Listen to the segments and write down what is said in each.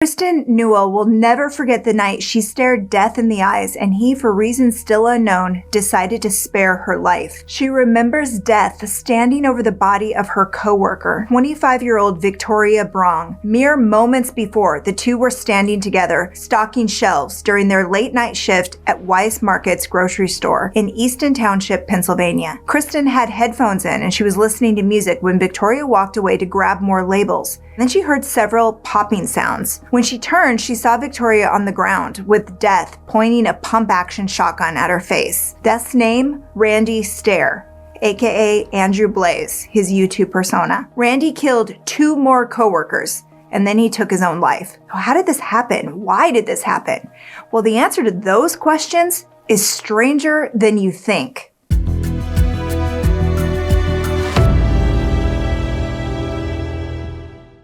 Kristen Newell will never forget the night she stared death in the eyes and he, for reasons still unknown, decided to spare her life. She remembers death standing over the body of her coworker, 25-year-old Victoria Brong. Mere moments before, the two were standing together, stocking shelves during their late-night shift at Weis Market's grocery store in Easton Township, Pennsylvania. Kristen had headphones in and she was listening to music when Victoria walked away to grab more labels. Then she heard several popping sounds. When she turned, she saw Victoria on the ground with Death pointing a pump-action shotgun at her face. Death's name? Randy Stair, aka Andrew Blaze, his YouTube persona. Randy killed 2 more coworkers, and then he took his own life. How did this happen? Why did this happen? Well, the answer to those questions is stranger than you think.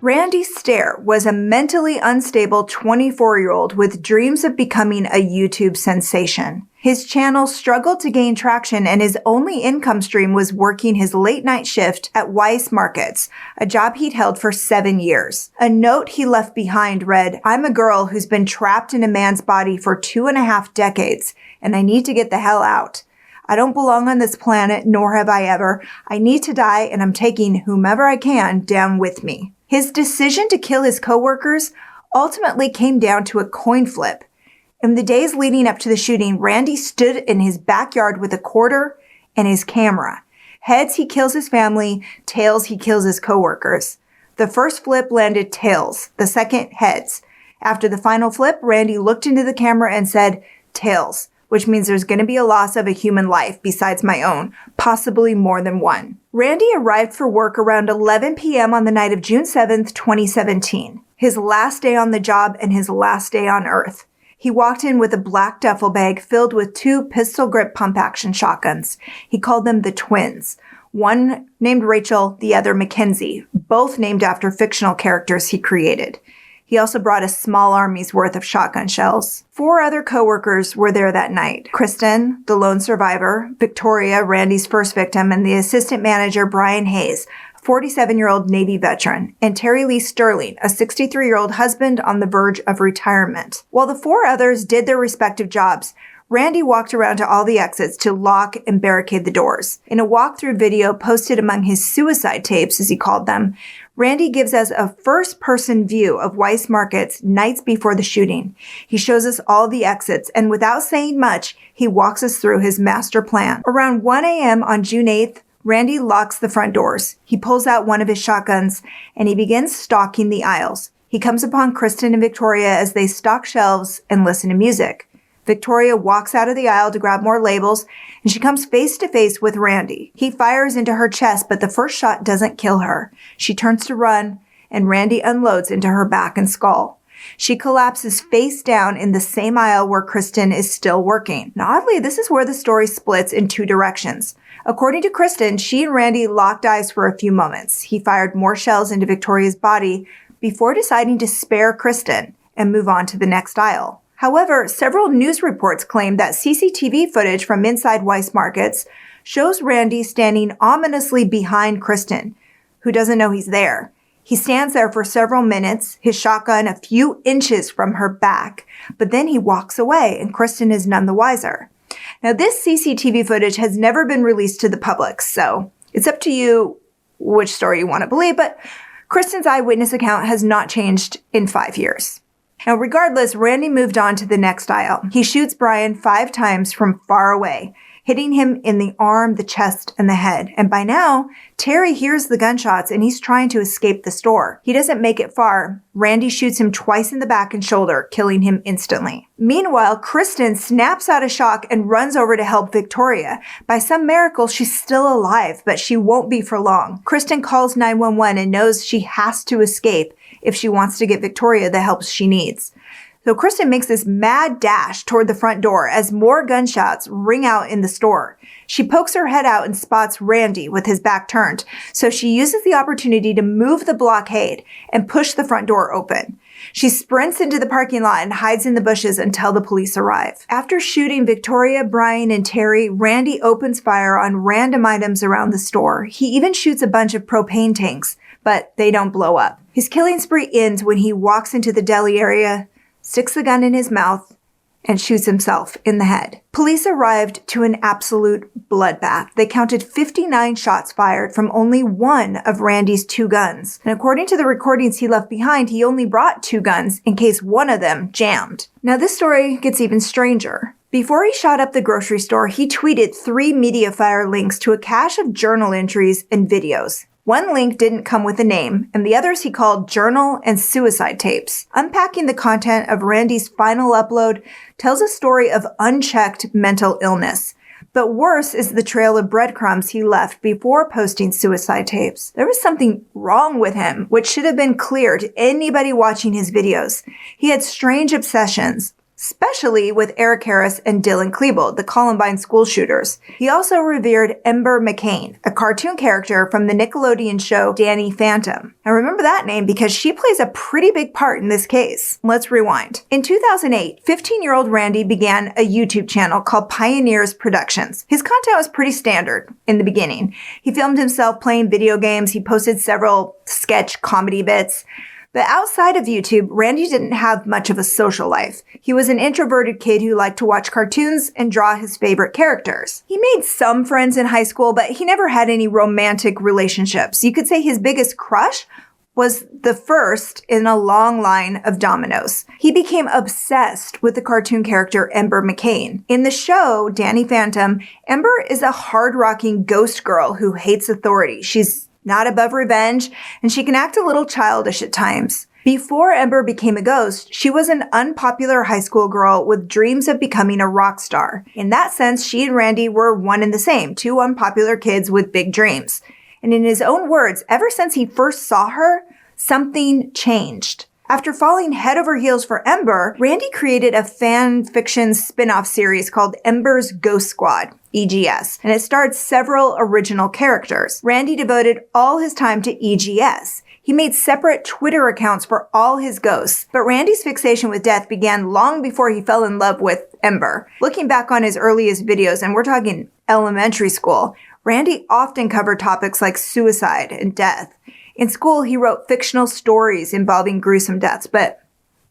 Randy Stair was a mentally unstable 24-year-old with dreams of becoming a YouTube sensation. His channel struggled to gain traction and his only income stream was working his late-night shift at Weis Markets, a job he'd held for 7 years. A note he left behind read, "I'm a girl who's been trapped in a man's body for 2.5 decades, and I need to get the hell out. I don't belong on this planet, nor have I ever. I need to die, and I'm taking whomever I can down with me." His decision to kill his coworkers ultimately came down to a coin flip. In the days leading up to the shooting, Randy stood in his backyard with a quarter and his camera. Heads, he kills his family. Tails, he kills his coworkers. The first flip landed tails, the second heads. After the final flip, Randy looked into the camera and said, "Tails," which means there's going to be a loss of a human life besides my own, possibly more than one. Randy arrived for work around 11 p.m. on the night of June 7th, 2017, his last day on the job and his last day on Earth. He walked in with a black duffel bag filled with 2 pistol-grip pump-action shotguns. He called them the twins. One named Rachel, the other Mackenzie, both named after fictional characters he created. He also brought a small army's worth of shotgun shells. 4 other coworkers were there that night. Kristen, the lone survivor, Victoria, Randy's first victim, and the assistant manager, Brian Hayes, a 47-year-old Navy veteran, and Terry Lee Sterling, a 63-year-old husband on the verge of retirement. While the 4 others did their respective jobs, Randy walked around to all the exits to lock and barricade the doors. In a walkthrough video posted among his suicide tapes, as he called them, Randy gives us a first-person view of Weis Market's nights before the shooting. He shows us all the exits, and without saying much, he walks us through his master plan. Around 1 a.m. on June 8th, Randy locks the front doors. He pulls out one of his shotguns, and he begins stalking the aisles. He comes upon Kristen and Victoria as they stock shelves and listen to music. Victoria walks out of the aisle to grab more labels, and she comes face to face with Randy. He fires into her chest, but the first shot doesn't kill her. She turns to run, and Randy unloads into her back and skull. She collapses face down in the same aisle where Kristen is still working. Now, oddly, this is where the story splits in 2 directions. According to Kristen, she and Randy locked eyes for a few moments. He fired more shells into Victoria's body before deciding to spare Kristen and move on to the next aisle. However, several news reports claim that CCTV footage from inside Weis Markets shows Randy standing ominously behind Kristen, who doesn't know he's there. He stands there for several minutes, his shotgun a few inches from her back, but then he walks away and Kristen is none the wiser. Now, this CCTV footage has never been released to the public, so it's up to you which story you want to believe, but Kristen's eyewitness account has not changed in 5 years. Now, regardless, Randy moved on to the next aisle. He shoots Brian 5 times from far away, hitting him in the arm, the chest, and the head. And by now, Terry hears the gunshots and he's trying to escape the store. He doesn't make it far. Randy shoots him twice in the back and shoulder, killing him instantly. Meanwhile, Kristen snaps out of shock and runs over to help Victoria. By some miracle, she's still alive, but she won't be for long. Kristen calls 911 and knows she has to escape if she wants to get Victoria the help she needs. So Kristen makes this mad dash toward the front door as more gunshots ring out in the store. She pokes her head out and spots Randy with his back turned, so she uses the opportunity to move the blockade and push the front door open. She sprints into the parking lot and hides in the bushes until the police arrive. After shooting Victoria, Brian, and Terry, Randy opens fire on random items around the store. He even shoots a bunch of propane tanks, but they don't blow up. His killing spree ends when he walks into the deli area, sticks the gun in his mouth, and shoots himself in the head. Police arrived to an absolute bloodbath. They counted 59 shots fired from only one of Randy's 2 guns. And according to the recordings he left behind, he only brought 2 guns in case one of them jammed. Now this story gets even stranger. Before he shot up the grocery store, he tweeted 3 MediaFire links to a cache of journal entries and videos. One link didn't come with a name, and the others he called journal and suicide tapes. Unpacking the content of Randy's final upload tells a story of unchecked mental illness. But worse is the trail of breadcrumbs he left before posting suicide tapes. There was something wrong with him, which should have been clear to anybody watching his videos. He had strange obsessions, especially with Eric Harris and Dylan Klebold, the Columbine school shooters. He also revered Ember McCain, a cartoon character from the Nickelodeon show Danny Phantom. I remember that name because she plays a pretty big part in this case. Let's rewind. In 2008, 15-year-old Randy began a YouTube channel called Pioneers Productions. His content was pretty standard in the beginning. He filmed himself playing video games. He posted several sketch comedy bits. But outside of YouTube, Randy didn't have much of a social life. He was an introverted kid who liked to watch cartoons and draw his favorite characters. He made some friends in high school, but he never had any romantic relationships. You could say his biggest crush was the first in a long line of dominoes. He became obsessed with the cartoon character Ember McCain. In the show, Danny Phantom, Ember is a hard-rocking ghost girl who hates authority. She's not above revenge, and she can act a little childish at times. Before Ember became a ghost, she was an unpopular high school girl with dreams of becoming a rock star. In that sense, she and Randy were one and the same, 2 unpopular kids with big dreams. And in his own words, ever since he first saw her, something changed. After falling head over heels for Ember, Randy created a fan fiction spin-off series called Ember's Ghost Squad, EGS, and it starred several original characters. Randy devoted all his time to EGS. He made separate Twitter accounts for all his ghosts, but Randy's fixation with death began long before he fell in love with Ember. Looking back on his earliest videos, and we're talking elementary school, Randy often covered topics like suicide and death. In school, he wrote fictional stories involving gruesome deaths, but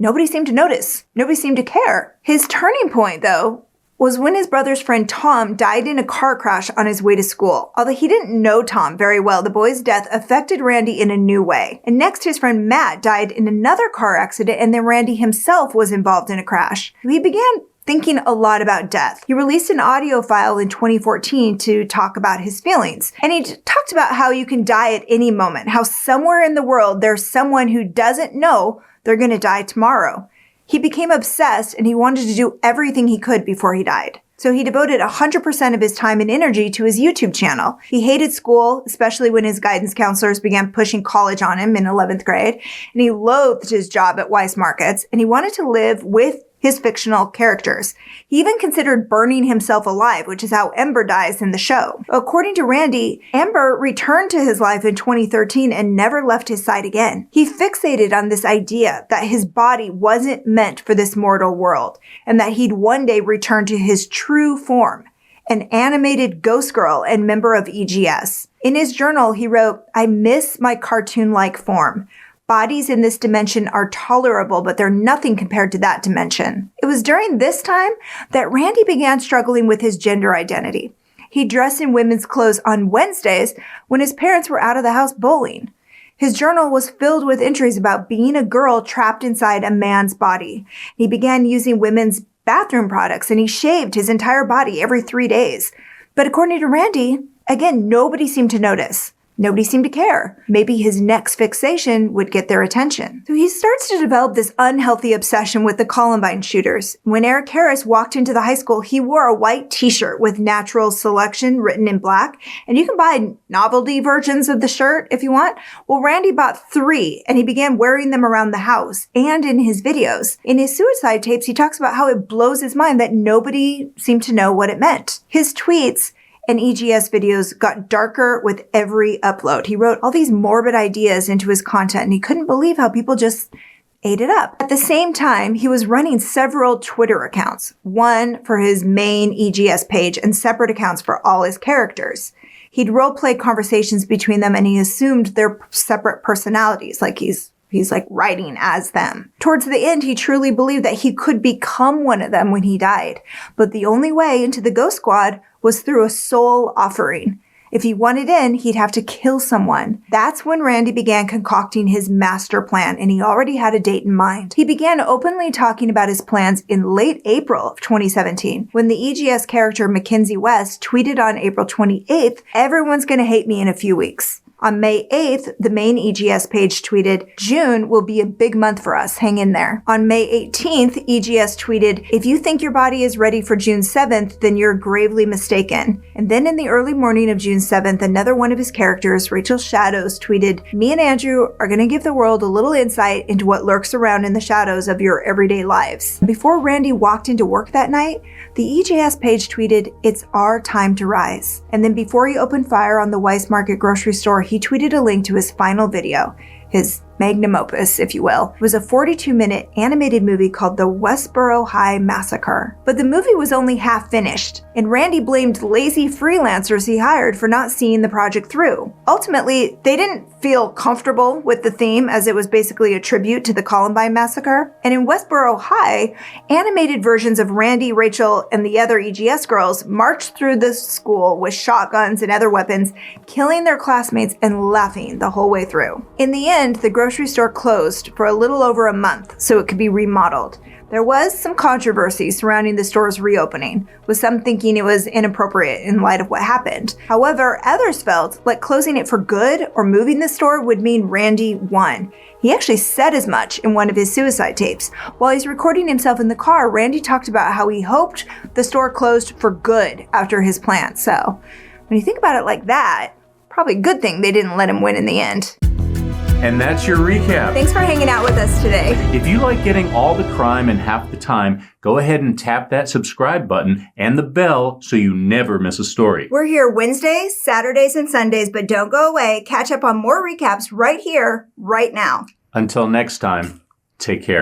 nobody seemed to notice. Nobody seemed to care. His turning point, though, was when his brother's friend Tom died in a car crash on his way to school. Although he didn't know Tom very well, the boy's death affected Randy in a new way. And next, his friend Matt died in another car accident, and then Randy himself was involved in a crash. He began thinking a lot about death. He released an audio file in 2014 to talk about his feelings. And he talked about how you can die at any moment, how somewhere in the world there's someone who doesn't know they're going to die tomorrow. He became obsessed and he wanted to do everything he could before he died. So he devoted 100% of his time and energy to his YouTube channel. He hated school, especially when his guidance counselors began pushing college on him in 11th grade. And he loathed his job at Weis Markets, and he wanted to live with his fictional characters. He even considered burning himself alive, which is how Ember dies in the show. According to Randy, Ember returned to his life in 2013 and never left his side again. He fixated on this idea that his body wasn't meant for this mortal world, and that he'd one day return to his true form, an animated ghost girl and member of EGS. In his journal, he wrote, "I miss my cartoon-like form. Bodies in this dimension are tolerable, but they're nothing compared to that dimension." It was during this time that Randy began struggling with his gender identity. He dressed in women's clothes on Wednesdays when his parents were out of the house bowling. His journal was filled with entries about being a girl trapped inside a man's body. He began using women's bathroom products, and he shaved his entire body every 3 days. But according to Randy, again, nobody seemed to notice. Nobody seemed to care. Maybe his next fixation would get their attention. So he starts to develop this unhealthy obsession with the Columbine shooters. When Eric Harris walked into the high school, he wore a white t-shirt with "Natural Selection" written in black. And you can buy novelty versions of the shirt if you want. Well, Randy bought 3, and he began wearing them around the house and in his videos. In his suicide tapes, he talks about how it blows his mind that nobody seemed to know what it meant. His tweets and EGS videos got darker with every upload. He wrote all these morbid ideas into his content, and he couldn't believe how people just ate it up. At the same time, he was running several Twitter accounts, one for his main EGS page and separate accounts for all his characters. He'd role-play conversations between them, and he assumed their separate personalities, like he's like writing as them. Towards the end, he truly believed that he could become one of them when he died. But the only way into the Ghost Squad was through a soul offering. If he wanted in, he'd have to kill someone. That's when Randy began concocting his master plan, and he already had a date in mind. He began openly talking about his plans in late April of 2017, when the EGS character Mackenzie West tweeted on April 28th, "Everyone's gonna hate me in a few weeks." On May 8th, the main EGS page tweeted, "June will be a big month for us, hang in there." On May 18th, EGS tweeted, "If you think your body is ready for June 7th, then you're gravely mistaken." And then in the early morning of June 7th, another one of his characters, Rachel Shadows, tweeted, "Me and Andrew are going to give the world a little insight into what lurks around in the shadows of your everyday lives." Before Randy walked into work that night, the EGS page tweeted, "It's our time to rise." And then before he opened fire on the Weis Market grocery store, he tweeted a link to his final video, his magnum opus, if you will. It was a 42-minute animated movie called The Westboro High Massacre. But the movie was only half finished, and Randy blamed lazy freelancers he hired for not seeing the project through. Ultimately, they didn't feel comfortable with the theme, as it was basically a tribute to the Columbine Massacre. And in Westboro High, animated versions of Randy, Rachel, and the other EGS girls marched through the school with shotguns and other weapons, killing their classmates and laughing the whole way through. In the end, the grocery store closed for a little over a month so it could be remodeled. There was some controversy surrounding the store's reopening, with some thinking it was inappropriate in light of what happened. However, others felt like closing it for good or moving the store would mean Randy won. He actually said as much in one of his suicide tapes. While he's recording himself in the car, Randy talked about how he hoped the store closed for good after his plan. So, when you think about it like that, probably a good thing they didn't let him win in the end. And that's your recap. Thanks for hanging out with us today. If you like getting all the crime in half the time, go ahead and tap that subscribe button and the bell so you never miss a story. We're here Wednesdays, Saturdays, and Sundays, but don't go away. Catch up on more recaps right here, right now. Until next time, take care.